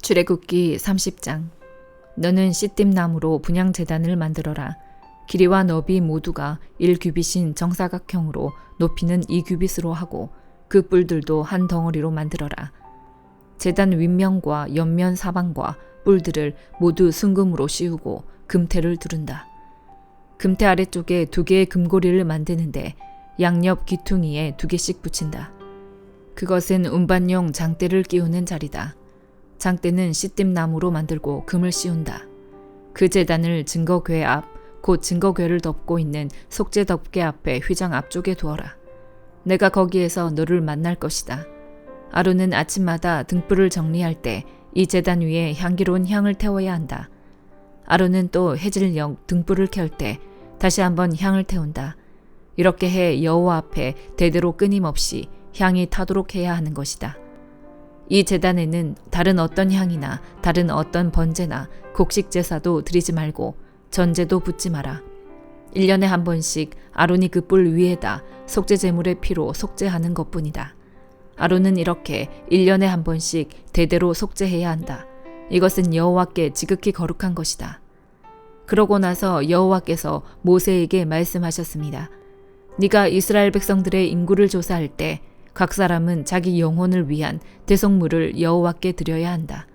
출애굽기 30장. 너는 시띠나무로 분향제단을 만들어라. 길이와 너비 모두가 1규빗인 정사각형으로 높이는 2규빗으로 하고 그 뿔들도 한 덩어리로 만들어라. 제단 윗면과 옆면 사방과 뿔들을 모두 순금으로 씌우고 금태를 두른다. 금태 아래쪽에 2개의 금고리를 만드는데 양옆 귀퉁이에 2개씩 붙인다. 그것은 운반용 장대를 끼우는 자리다. 장대는 시띠나무로 만들고 금을 씌운다. 그 제단을 증거궤 앞, 곧 증거궤를 덮고 있는 속죄 덮개 앞에 휘장 앞쪽에 두어라. 내가 거기에서 너를 만날 것이다. 아론은 아침마다 등불을 정리할 때 이 제단 위에 향기로운 향을 태워야 한다. 아론은 또 해질녘 등불을 켤 때 다시 한번 향을 태운다. 이렇게 해 여호와 앞에 대대로 끊임없이 향이 타도록 해야 하는 것이다. 이 제단에는 다른 어떤 향이나 다른 어떤 번제나 곡식 제사도 드리지 말고 전제도 붓지 마라. 1년에 한 번씩 아론이 그 뿔 위에다 속죄 제물의 피로 속죄하는 것뿐이다. 아론은 이렇게 1년에 한 번씩 대대로 속죄해야 한다. 이것은 여호와께 지극히 거룩한 것이다. 그러고 나서 여호와께서 모세에게 말씀하셨습니다. 네가 이스라엘 백성들의 인구를 조사할 때 각 사람은 자기 영혼을 위한 대속물을 여호와께 드려야 한다.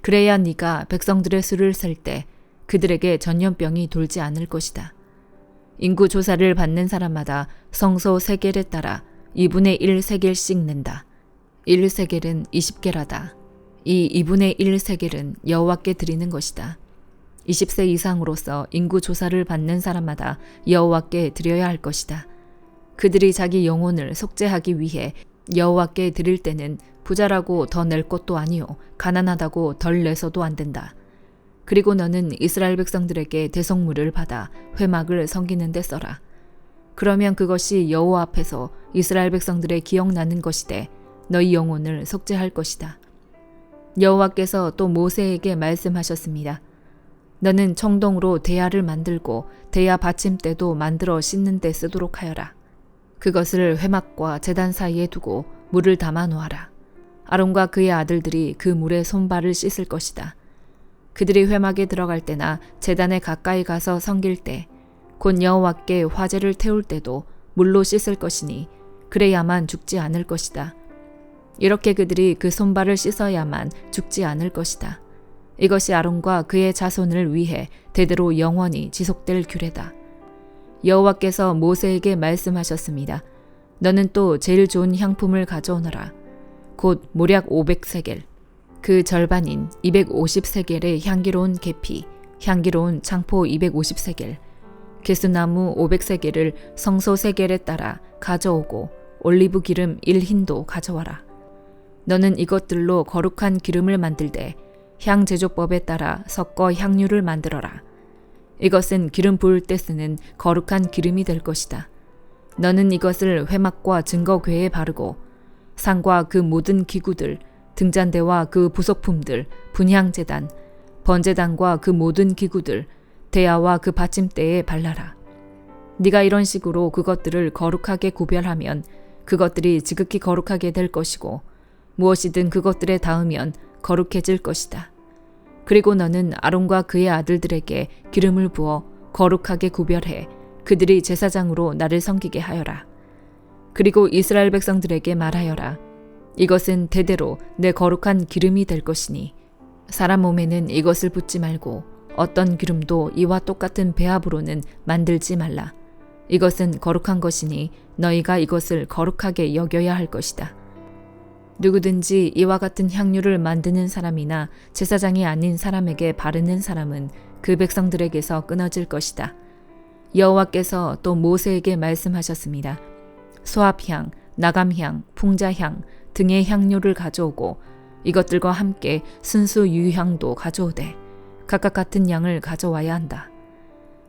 그래야 네가 백성들의 수를 셀 때 그들에게 전염병이 돌지 않을 것이다. 인구 조사를 받는 사람마다 성소 세겔에 따라 2분의 1 세겔씩 낸다. 1 세겔은 20게라다. 이 2분의 1 세겔은 여호와께 드리는 것이다. 20세 이상으로서 인구 조사를 받는 사람마다 여호와께 드려야 할 것이다. 그들이 자기 영혼을 속죄하기 위해 여호와께 드릴 때는 부자라고 더 낼 것도 아니요 가난하다고 덜 내서도 안 된다. 그리고 너는 이스라엘 백성들에게 대속물을 받아 회막을 섬기는 데 써라. 그러면 그것이 여호와 앞에서 이스라엘 백성들의 기억나는 것이되 너희 영혼을 속죄할 것이다. 여호와께서 또 모세에게 말씀하셨습니다. 너는 청동으로 대야를 만들고 대야 받침대도 만들어 씻는 데 쓰도록 하여라. 그것을 회막과 제단 사이에 두고 물을 담아 놓아라. 아론과 그의 아들들이 그 물에 손발을 씻을 것이다. 그들이 회막에 들어갈 때나 제단에 가까이 가서 섬길 때, 곧 여호와께 화제를 태울 때도 물로 씻을 것이니 그래야만 죽지 않을 것이다. 이렇게 그들이 그 손발을 씻어야만 죽지 않을 것이다. 이것이 아론과 그의 자손을 위해 대대로 영원히 지속될 규례다. 여호와께서 모세에게 말씀하셨습니다. 너는 또 제일 좋은 향품을 가져오너라. 곧 모략 500세겔, 그 절반인 250세겔의 향기로운 계피, 향기로운 창포 250세겔, 개수나무 500세겔을 성소 세겔에 따라 가져오고 올리브 기름 1흰도 가져와라. 너는 이것들로 거룩한 기름을 만들되 향 제조법에 따라 섞어 향유를 만들어라. 이것은 기름 부을 때 쓰는 거룩한 기름이 될 것이다. 너는 이것을 회막과 증거궤에 바르고 상과 그 모든 기구들, 등잔대와 그 부속품들, 분향제단, 번제단과 그 모든 기구들, 대야와 그 받침대에 발라라. 네가 이런 식으로 그것들을 거룩하게 구별하면 그것들이 지극히 거룩하게 될 것이고 무엇이든 그것들에 닿으면 거룩해질 것이다. 그리고 너는 아론과 그의 아들들에게 기름을 부어 거룩하게 구별해 그들이 제사장으로 나를 섬기게 하여라. 그리고 이스라엘 백성들에게 말하여라. 이것은 대대로 내 거룩한 기름이 될 것이니 사람 몸에는 이것을 붓지 말고 어떤 기름도 이와 똑같은 배합으로는 만들지 말라. 이것은 거룩한 것이니 너희가 이것을 거룩하게 여겨야 할 것이다. 누구든지 이와 같은 향유를 만드는 사람이나 제사장이 아닌 사람에게 바르는 사람은 그 백성들에게서 끊어질 것이다. 여호와께서 또 모세에게 말씀하셨습니다. 소합향, 나감향, 풍자향 등의 향료를 가져오고 이것들과 함께 순수 유향도 가져오되 각각 같은 양을 가져와야 한다.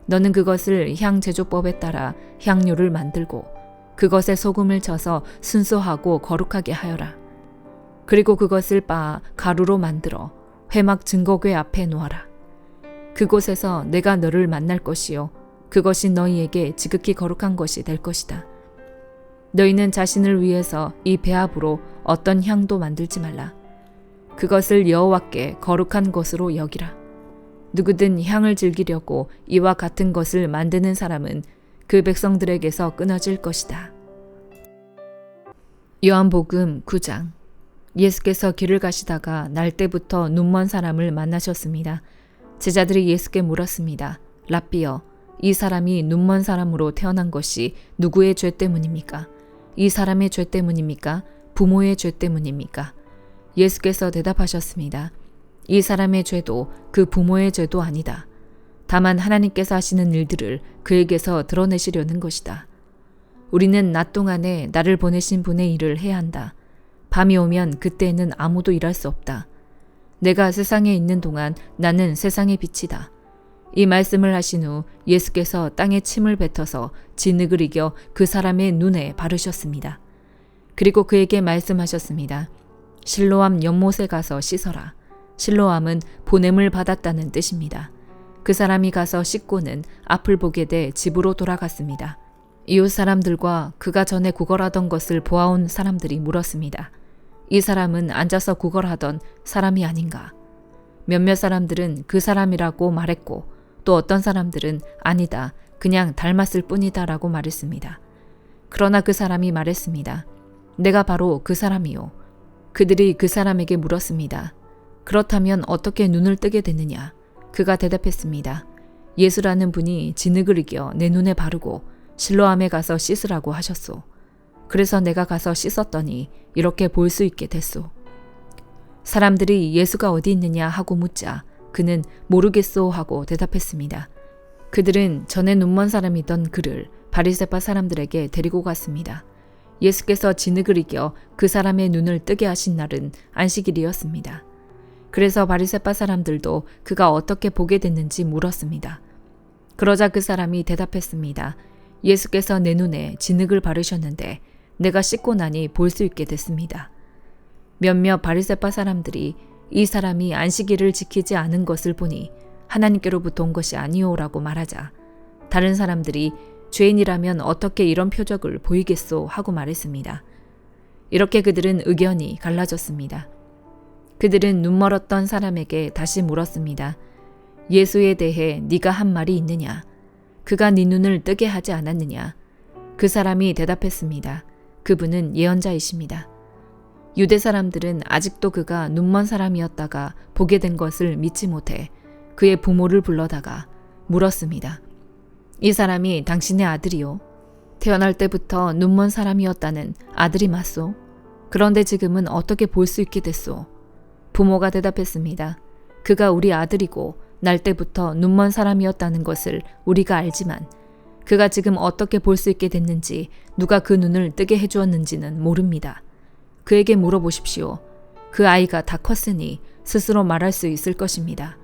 너는 그것을 향 제조법에 따라 향료를 만들고 그것에 소금을 쳐서 순수하고 거룩하게 하여라. 그리고 그것을 빻아 가루로 만들어 회막 증거궤 앞에 놓아라. 그곳에서 내가 너를 만날 것이요 그것이 너희에게 지극히 거룩한 것이 될 것이다. 너희는 자신을 위해서 이 배합으로 어떤 향도 만들지 말라. 그것을 여호와께 거룩한 것으로 여기라. 누구든 향을 즐기려고 이와 같은 것을 만드는 사람은 그 백성들에게서 끊어질 것이다. 요한복음 9장. 예수께서 길을 가시다가 날 때부터 눈먼 사람을 만나셨습니다. 제자들이 예수께 물었습니다. 랍비여, 이 사람이 눈먼 사람으로 태어난 것이 누구의 죄 때문입니까? 이 사람의 죄 때문입니까? 부모의 죄 때문입니까? 예수께서 대답하셨습니다. 이 사람의 죄도 그 부모의 죄도 아니다. 다만 하나님께서 하시는 일들을 그에게서 드러내시려는 것이다. 우리는 낮 동안에 나를 보내신 분의 일을 해야 한다. 밤이 오면 그때에는 아무도 일할 수 없다. 내가 세상에 있는 동안 나는 세상의 빛이다. 이 말씀을 하신 후 예수께서 땅에 침을 뱉어서 진흙을 이겨 그 사람의 눈에 바르셨습니다. 그리고 그에게 말씀하셨습니다. 실로암 연못에 가서 씻어라. 실로암은 보냄을 받았다는 뜻입니다. 그 사람이 가서 씻고는 앞을 보게 돼 집으로 돌아갔습니다. 이웃 사람들과 그가 전에 구걸하던 것을 보아온 사람들이 물었습니다. 이 사람은 앉아서 구걸하던 사람이 아닌가? 몇몇 사람들은 그 사람이라고 말했고 또 어떤 사람들은 아니다, 그냥 닮았을 뿐이다 라고 말했습니다. 그러나 그 사람이 말했습니다. 내가 바로 그 사람이요. 그들이 그 사람에게 물었습니다. 그렇다면 어떻게 눈을 뜨게 됐느냐? 그가 대답했습니다. 예수라는 분이 진흙을 이겨 내 눈에 바르고 실로암에 가서 씻으라고 하셨소. 그래서 내가 가서 씻었더니 이렇게 볼 수 있게 됐소. 사람들이 예수가 어디 있느냐 하고 묻자 그는 모르겠소 하고 대답했습니다. 그들은 전에 눈먼 사람이던 그를 바리새파 사람들에게 데리고 갔습니다. 예수께서 진흙을 이겨 그 사람의 눈을 뜨게 하신 날은 안식일이었습니다. 그래서 바리새파 사람들도 그가 어떻게 보게 됐는지 물었습니다. 그러자 그 사람이 대답했습니다. 예수께서 내 눈에 진흙을 바르셨는데 내가 씻고 나니 볼 수 있게 됐습니다. 몇몇 바리새파 사람들이 이 사람이 안식일을 지키지 않은 것을 보니 하나님께로부터 온 것이 아니오라고 말하자 다른 사람들이 죄인이라면 어떻게 이런 표적을 보이겠소 하고 말했습니다. 이렇게 그들은 의견이 갈라졌습니다. 그들은 눈멀었던 사람에게 다시 물었습니다. 예수에 대해 네가 한 말이 있느냐? 그가 네 눈을 뜨게 하지 않았느냐? 그 사람이 대답했습니다. 그분은 예언자이십니다. 유대 사람들은 아직도 그가 눈먼 사람이었다가 보게 된 것을 믿지 못해 그의 부모를 불러다가 물었습니다. 이 사람이 당신의 아들이요? 태어날 때부터 눈먼 사람이었다는 아들이 맞소? 그런데 지금은 어떻게 볼 수 있게 됐소? 부모가 대답했습니다. 그가 우리 아들이고 날 때부터 눈먼 사람이었다는 것을 우리가 알지만 그가 지금 어떻게 볼 수 있게 됐는지 누가 그 눈을 뜨게 해주었는지는 모릅니다. 그에게 물어보십시오. 그 아이가 다 컸으니 스스로 말할 수 있을 것입니다.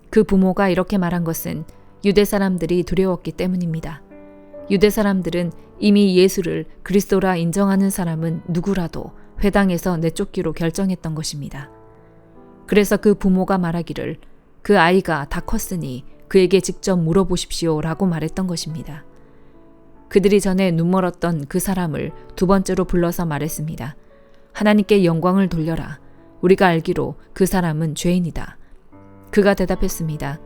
그 부모가 이렇게 말한 것은 유대 사람들이 두려웠기 때문입니다. 유대 사람들은 이미 예수를 그리스도라 인정하는 사람은 누구라도 회당에서 내쫓기로 결정했던 것입니다. 그래서 그 부모가 말하기를 그 아이가 다 컸으니 그에게 직접 물어보십시오 라고 말했던 것입니다. 그들이 전에 눈멀었던 그 사람을 두 번째로 불러서 말했습니다. 하나님께 영광을 돌려라. 우리가 알기로 그 사람은 죄인이다. 그가 대답했습니다.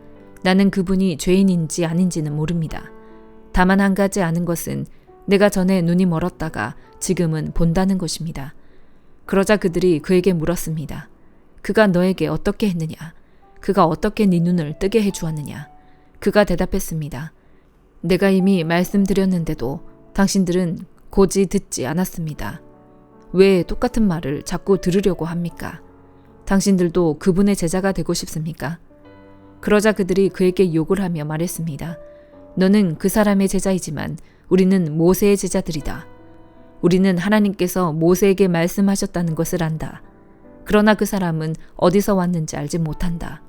나는 그분이 죄인인지 아닌지는 모릅니다. 다만 한 가지 아는 것은 내가 전에 눈이 멀었다가 지금은 본다는 것입니다. 그러자 그들이 그에게 물었습니다. 그가 너에게 어떻게 했느냐? 그가 어떻게 네 눈을 뜨게 해주었느냐? 그가 대답했습니다. 내가 이미 말씀드렸는데도 당신들은 고지 듣지 않았습니다. 왜 똑같은 말을 자꾸 들으려고 합니까? 당신들도 그분의 제자가 되고 싶습니까? 그러자 그들이 그에게 욕을 하며 말했습니다. 너는 그 사람의 제자이지만 우리는 모세의 제자들이다. 우리는 하나님께서 모세에게 말씀하셨다는 것을 안다. 그러나 그 사람은 어디서 왔는지 알지 못한다.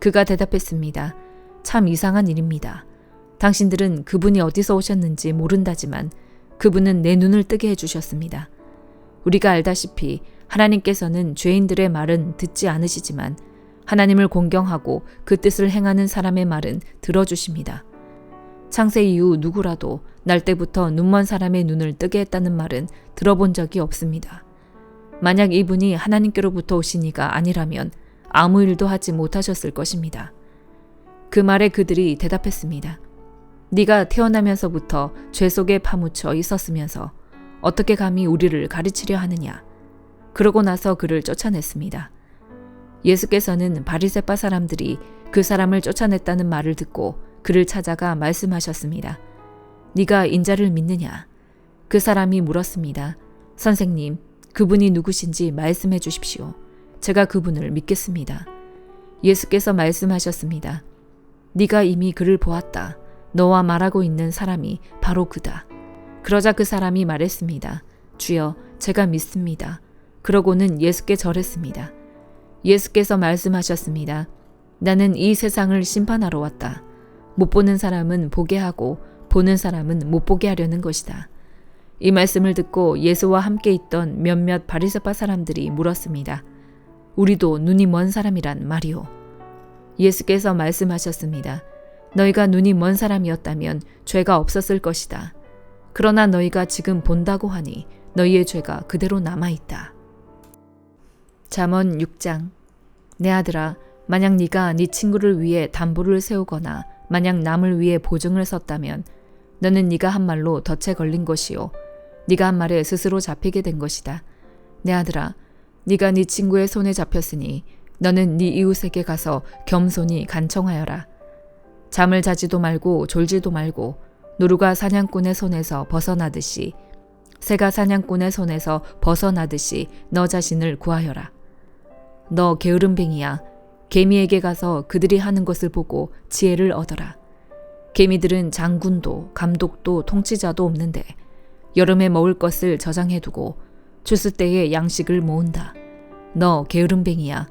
그가 대답했습니다. 참 이상한 일입니다. 당신들은 그분이 어디서 오셨는지 모른다지만 그분은 내 눈을 뜨게 해주셨습니다. 우리가 알다시피 하나님께서는 죄인들의 말은 듣지 않으시지만 하나님을 공경하고 그 뜻을 행하는 사람의 말은 들어주십니다. 창세 이후 누구라도 날 때부터 눈먼 사람의 눈을 뜨게 했다는 말은 들어본 적이 없습니다. 만약 이분이 하나님께로부터 오신 이가 아니라면 아무 일도 하지 못하셨을 것입니다. 그 말에 그들이 대답했습니다. 네가 태어나면서부터 죄 속에 파묻혀 있었으면서 어떻게 감히 우리를 가르치려 하느냐. 그러고 나서 그를 쫓아냈습니다. 예수께서는 바리새파 사람들이 그 사람을 쫓아냈다는 말을 듣고 그를 찾아가 말씀하셨습니다. 네가 인자를 믿느냐? 그 사람이 물었습니다. 선생님, 그분이 누구신지 말씀해 주십시오. 제가 그분을 믿겠습니다. 예수께서 말씀하셨습니다. 네가 이미 그를 보았다. 너와 말하고 있는 사람이 바로 그다. 그러자 그 사람이 말했습니다. 주여, 제가 믿습니다. 그러고는 예수께 절했습니다. 예수께서 말씀하셨습니다. 나는 이 세상을 심판하러 왔다. 못 보는 사람은 보게 하고 보는 사람은 못 보게 하려는 것이다. 이 말씀을 듣고 예수와 함께 있던 몇몇 바리새파 사람들이 물었습니다. 우리도 눈이 먼 사람이란 말이오. 예수께서 말씀하셨습니다. 너희가 눈이 먼 사람이었다면 죄가 없었을 것이다. 그러나 너희가 지금 본다고 하니 너희의 죄가 그대로 남아있다. 잠언 6장. 내 아들아, 만약 네가 네 친구를 위해 담보를 세우거나 만약 남을 위해 보증을 섰다면 너는 네가 한 말로 덫에 걸린 것이요 네가 한 말에 스스로 잡히게 된 것이다. 내 아들아, 네가 네 친구의 손에 잡혔으니 너는 네 이웃에게 가서 겸손히 간청하여라. 잠을 자지도 말고 졸지도 말고 노루가 사냥꾼의 손에서 벗어나듯이 새가 사냥꾼의 손에서 벗어나듯이 너 자신을 구하여라. 너 게으름뱅이야. 개미에게 가서 그들이 하는 것을 보고 지혜를 얻어라. 개미들은 장군도 감독도 통치자도 없는데 여름에 먹을 것을 저장해두고 추수 때에 양식을 모은다. 너 게으름뱅이야.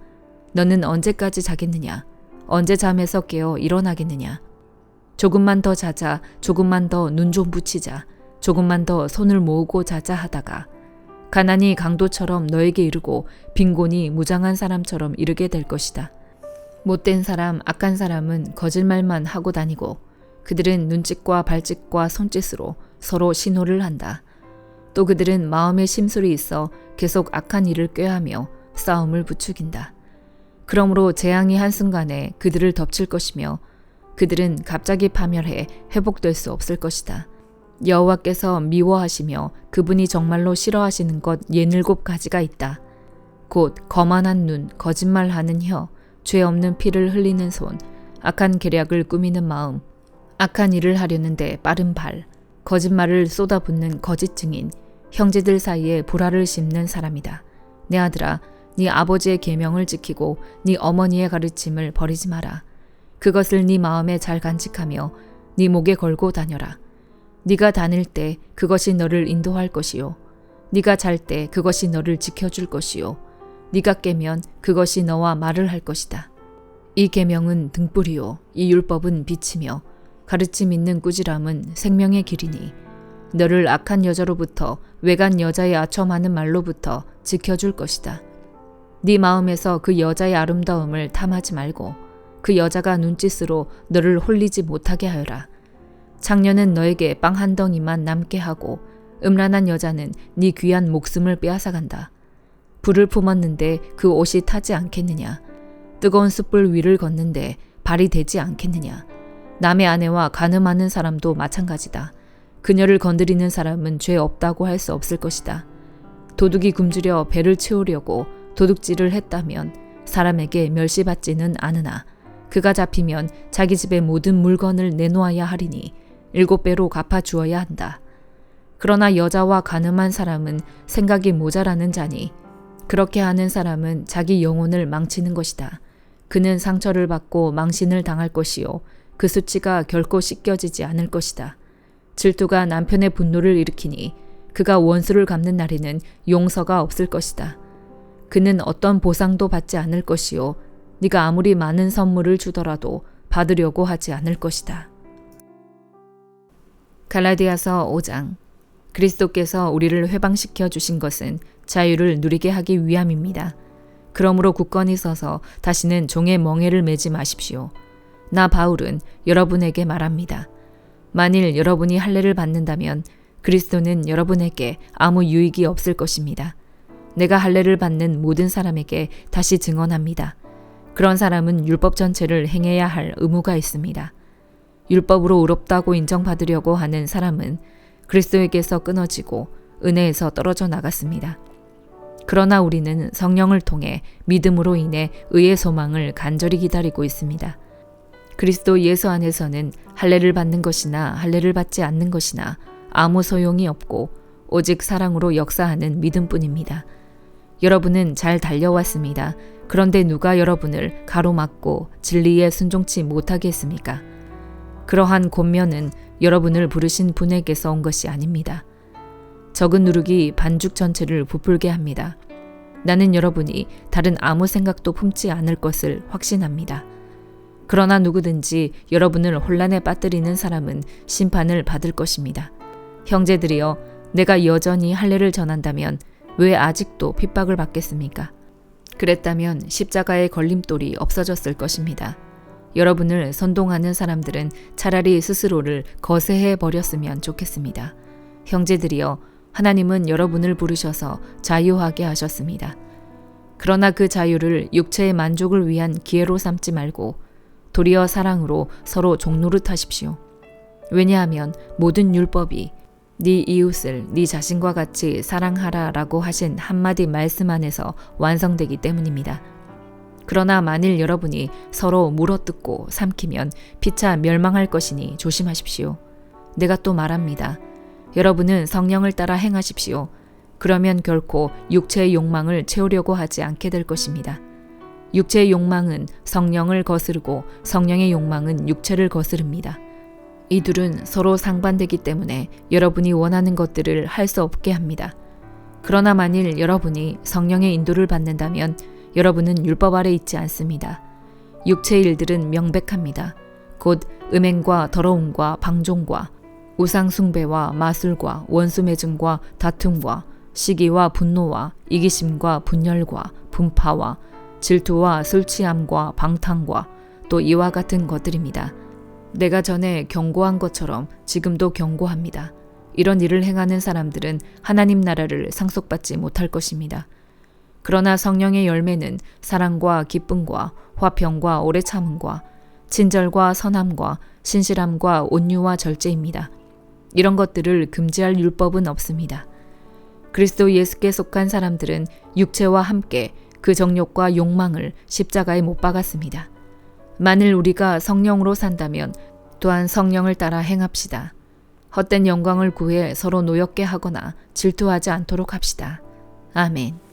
너는 언제까지 자겠느냐? 언제 잠에서 깨어 일어나겠느냐? 조금만 더 자자, 조금만 더 눈 좀 붙이자, 조금만 더 손을 모으고 자자 하다가 가난이 강도처럼 너에게 이르고 빈곤이 무장한 사람처럼 이르게 될 것이다. 못된 사람, 악한 사람은 거짓말만 하고 다니고 그들은 눈짓과 발짓과 손짓으로 서로 신호를 한다. 또 그들은 마음에 심술이 있어 계속 악한 일을 꾀하며 싸움을 부추긴다. 그러므로 재앙이 한순간에 그들을 덮칠 것이며 그들은 갑자기 파멸해 회복될 수 없을 것이다. 여호와께서 미워하시며 그분이 정말로 싫어하시는 것 67가지가 있다. 곧 거만한 눈, 거짓말하는 혀, 죄 없는 피를 흘리는 손, 악한 계략을 꾸미는 마음, 악한 일을 하려는데 빠른 발, 거짓말을 쏟아붓는 거짓 증인, 형제들 사이에 불화를 심는 사람이다. 내 아들아, 네 아버지의 계명을 지키고 네 어머니의 가르침을 버리지 마라. 그것을 네 마음에 잘 간직하며 네 목에 걸고 다녀라. 네가 다닐 때 그것이 너를 인도할 것이요 네가 잘 때 그것이 너를 지켜줄 것이요 네가 깨면 그것이 너와 말을 할 것이다. 이 계명은 등불이요 이 율법은 빛이며 가르침 있는 꾸지람은 생명의 길이니 너를 악한 여자로부터 외간 여자의 아첨하는 말로부터 지켜줄 것이다. 네 마음에서 그 여자의 아름다움을 탐하지 말고 그 여자가 눈짓으로 너를 홀리지 못하게 하여라. 창녀는 너에게 빵 한 덩이만 남게 하고 음란한 여자는 네 귀한 목숨을 빼앗아간다. 불을 품었는데 그 옷이 타지 않겠느냐? 뜨거운 숯불 위를 걷는데 발이 되지 않겠느냐? 남의 아내와 간음하는 사람도 마찬가지다. 그녀를 건드리는 사람은 죄 없다고 할 수 없을 것이다. 도둑이 굶주려 배를 채우려고 도둑질을 했다면 사람에게 멸시받지는 않으나 그가 잡히면 자기 집의 모든 물건을 내놓아야 하리니 7배로 갚아주어야 한다. 그러나 여자와 간음한 사람은 생각이 모자라는 자니 그렇게 하는 사람은 자기 영혼을 망치는 것이다. 그는 상처를 받고 망신을 당할 것이요 그 수치가 결코 씻겨지지 않을 것이다. 질투가 남편의 분노를 일으키니 그가 원수를 갚는 날에는 용서가 없을 것이다. 그는 어떤 보상도 받지 않을 것이요 네가 아무리 많은 선물을 주더라도 받으려고 하지 않을 것이다. 갈라디아서 5장. 그리스도께서 우리를 회방시켜 주신 것은 자유를 누리게 하기 위함입니다. 그러므로 굳건히 서서 다시는 종의 멍에를 매지 마십시오. 나 바울은 여러분에게 말합니다. 만일 여러분이 할례를 받는다면 그리스도는 여러분에게 아무 유익이 없을 것입니다. 내가 할례를 받는 모든 사람에게 다시 증언합니다. 그런 사람은 율법 전체를 행해야 할 의무가 있습니다. 율법으로 의롭다고 인정받으려고 하는 사람은 그리스도에게서 끊어지고 은혜에서 떨어져 나갔습니다. 그러나 우리는 성령을 통해 믿음으로 인해 의의 소망을 간절히 기다리고 있습니다. 그리스도 예수 안에서는 할례를 받는 것이나 할례를 받지 않는 것이나 아무 소용이 없고 오직 사랑으로 역사하는 믿음뿐입니다. 여러분은 잘 달려왔습니다. 그런데 누가 여러분을 가로막고 진리에 순종치 못하게 했습니까? 그러한 권면은 여러분을 부르신 분에게서 온 것이 아닙니다. 적은 누룩이 반죽 전체를 부풀게 합니다. 나는 여러분이 다른 아무 생각도 품지 않을 것을 확신합니다. 그러나 누구든지 여러분을 혼란에 빠뜨리는 사람은 심판을 받을 것입니다. 형제들이여, 내가 여전히 할례를 전한다면 왜 아직도 핍박을 받겠습니까? 그랬다면 십자가의 걸림돌이 없어졌을 것입니다. 여러분을 선동하는 사람들은 차라리 스스로를 거세해 버렸으면 좋겠습니다. 형제들이여, 하나님은 여러분을 부르셔서 자유하게 하셨습니다. 그러나 그 자유를 육체의 만족을 위한 기회로 삼지 말고 도리어 사랑으로 서로 종노릇하십시오. 왜냐하면 모든 율법이 네 이웃을 네 자신과 같이 사랑하라라고 하신 한마디 말씀 안에서 완성되기 때문입니다. 그러나 만일 여러분이 서로 물어뜯고 삼키면 피차 멸망할 것이니 조심하십시오. 내가 또 말합니다. 여러분은 성령을 따라 행하십시오. 그러면 결코 육체의 욕망을 채우려고 하지 않게 될 것입니다. 육체의 욕망은 성령을 거스르고 성령의 욕망은 육체를 거스릅니다. 이 둘은 서로 상반되기 때문에 여러분이 원하는 것들을 할 수 없게 합니다. 그러나 만일 여러분이 성령의 인도를 받는다면 여러분은 율법 아래 있지 않습니다. 육체의 일들은 명백합니다. 곧 음행과 더러움과 방종과 우상숭배와 마술과 원수매증과 다툼과 시기와 분노와 이기심과 분열과 분파와 질투와 술취함과 방탕과 또 이와 같은 것들입니다. 내가 전에 경고한 것처럼 지금도 경고합니다. 이런 일을 행하는 사람들은 하나님 나라를 상속받지 못할 것입니다. 그러나 성령의 열매는 사랑과 기쁨과 화평과 오래 참음과 친절과 선함과 신실함과 온유와 절제입니다. 이런 것들을 금지할 율법은 없습니다. 그리스도 예수께 속한 사람들은 육체와 함께 그 정욕과 욕망을 십자가에 못 박았습니다. 만일 우리가 성령으로 산다면 또한 성령을 따라 행합시다. 헛된 영광을 구해 서로 노엽게 하거나 질투하지 않도록 합시다. 아멘.